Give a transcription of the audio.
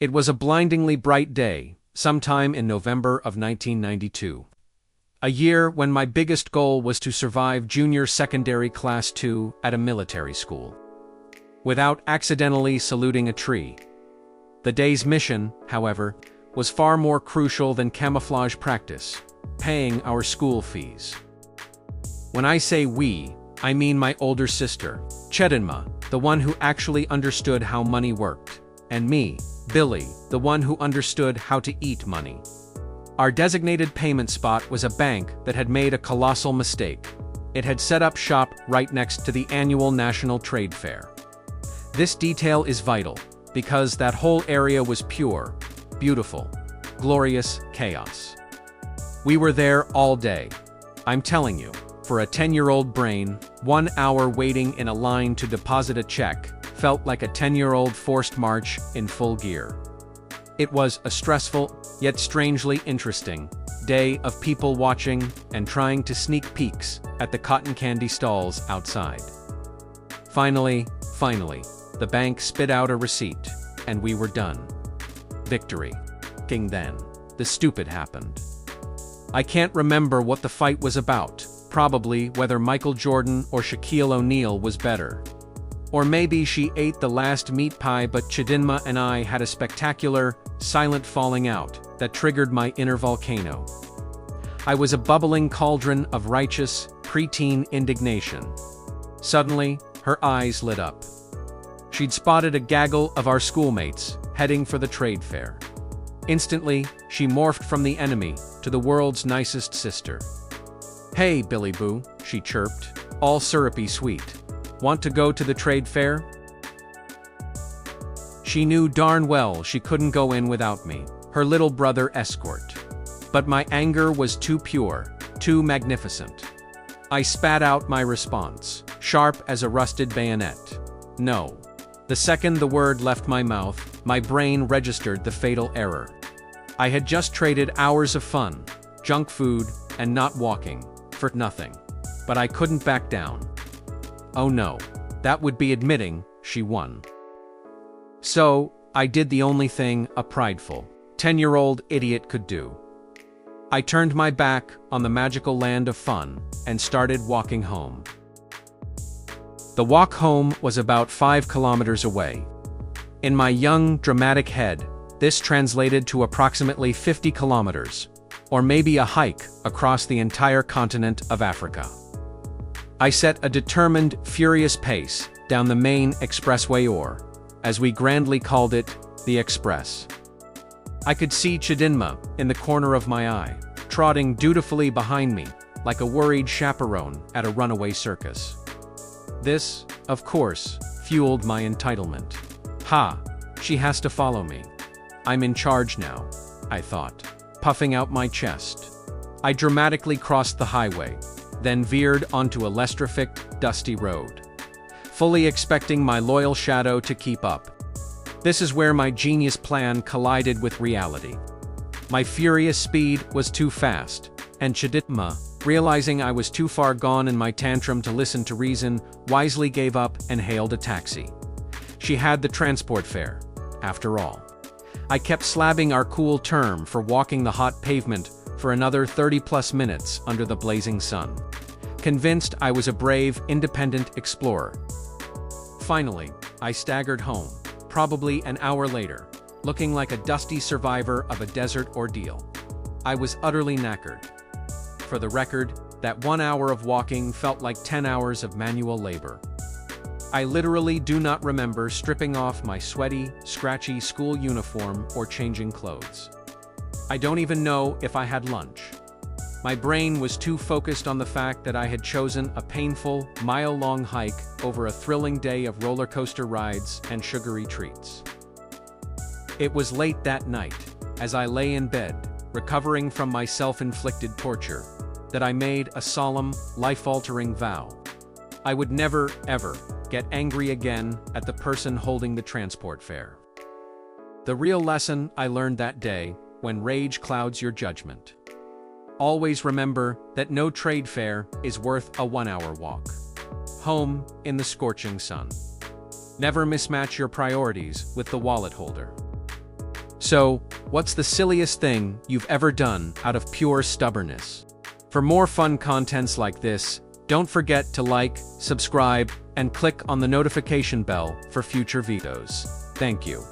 It was a blindingly bright day, sometime in November of 1992. A year when my biggest goal was to survive Junior Secondary Class 2 at a military school, without accidentally saluting a tree. The day's mission, however, was far more crucial than camouflage practice: paying our school fees. When I say we, I mean my older sister, Chedinma, the one who actually understood how money worked, and me, Billy, the one who understood how to eat money. Our designated payment spot was a bank that had made a colossal mistake. It had set up shop right next to the annual National Trade Fair. This detail is vital, because that whole area was pure, beautiful, glorious chaos. We were there all day. I'm telling you, for a 10-year-old brain, 1 hour waiting in a line to deposit a check felt like a 10-year-old forced march in full gear. It was a stressful, yet strangely interesting, day of people watching and trying to sneak peeks at the cotton candy stalls outside. Finally, the bank spit out a receipt, and we were done. Victory. Then, the stupid happened. I can't remember what the fight was about, probably whether Michael Jordan or Shaquille O'Neal was better. Or maybe she ate the last meat pie, but Chedinma and I had a spectacular, silent falling out that triggered my inner volcano. I was a bubbling cauldron of righteous, preteen indignation. Suddenly, her eyes lit up. She'd spotted a gaggle of our schoolmates heading for the trade fair. Instantly, she morphed from the enemy to the world's nicest sister. "Hey, Billy Boo," she chirped, all syrupy sweet. "Want to go to the trade fair?" She knew darn well she couldn't go in without me, her little brother escort. But my anger was too pure, too magnificent. I spat out my response, sharp as a rusted bayonet. No. The second the word left my mouth, my brain registered the fatal error. I had just traded hours of fun, junk food, and not walking, for nothing. But I couldn't back down. Oh no, that would be admitting she won. So, I did the only thing a prideful, 10-year-old idiot could do. I turned my back on the magical land of fun and started walking home. The walk home was about 5 kilometers away. In my young, dramatic head, this translated to approximately 50 kilometers, or maybe a hike across the entire continent of Africa. I set a determined, furious pace down the main expressway, or, as we grandly called it, the Express. I could see Chedinma in the corner of my eye, trotting dutifully behind me, like a worried chaperone at a runaway circus. This, of course, fueled my entitlement. Ha! She has to follow me. I'm in charge now, I thought, puffing out my chest. I dramatically crossed the highway, then veered onto a less trafficked, dusty road, fully expecting my loyal shadow to keep up. This is where my genius plan collided with reality. My furious speed was too fast, and Chedinma, realizing I was too far gone in my tantrum to listen to reason, wisely gave up and hailed a taxi. She had the transport fare, after all. I kept slabbing our cool term for walking the hot pavement for another 30+ minutes under the blazing sun, convinced I was a brave, independent explorer. Finally, I staggered home, probably an hour later, looking like a dusty survivor of a desert ordeal. I was utterly knackered. For the record, that 1 hour of walking felt like 10 hours of manual labor. I literally do not remember stripping off my sweaty, scratchy school uniform or changing clothes. I don't even know if I had lunch. My brain was too focused on the fact that I had chosen a painful, mile-long hike over a thrilling day of roller coaster rides and sugary treats. It was late that night, as I lay in bed, recovering from my self-inflicted torture, that I made a solemn, life-altering vow. I would never, ever get angry again at the person holding the transport fare. The real lesson I learned that day: when rage clouds your judgment, always remember that no trade fair is worth a 1-hour walk home in the scorching sun. Never mismatch your priorities with the wallet holder. So, what's the silliest thing you've ever done out of pure stubbornness? For more fun contents like this, don't forget to like, subscribe, and click on the notification bell for future videos. Thank you.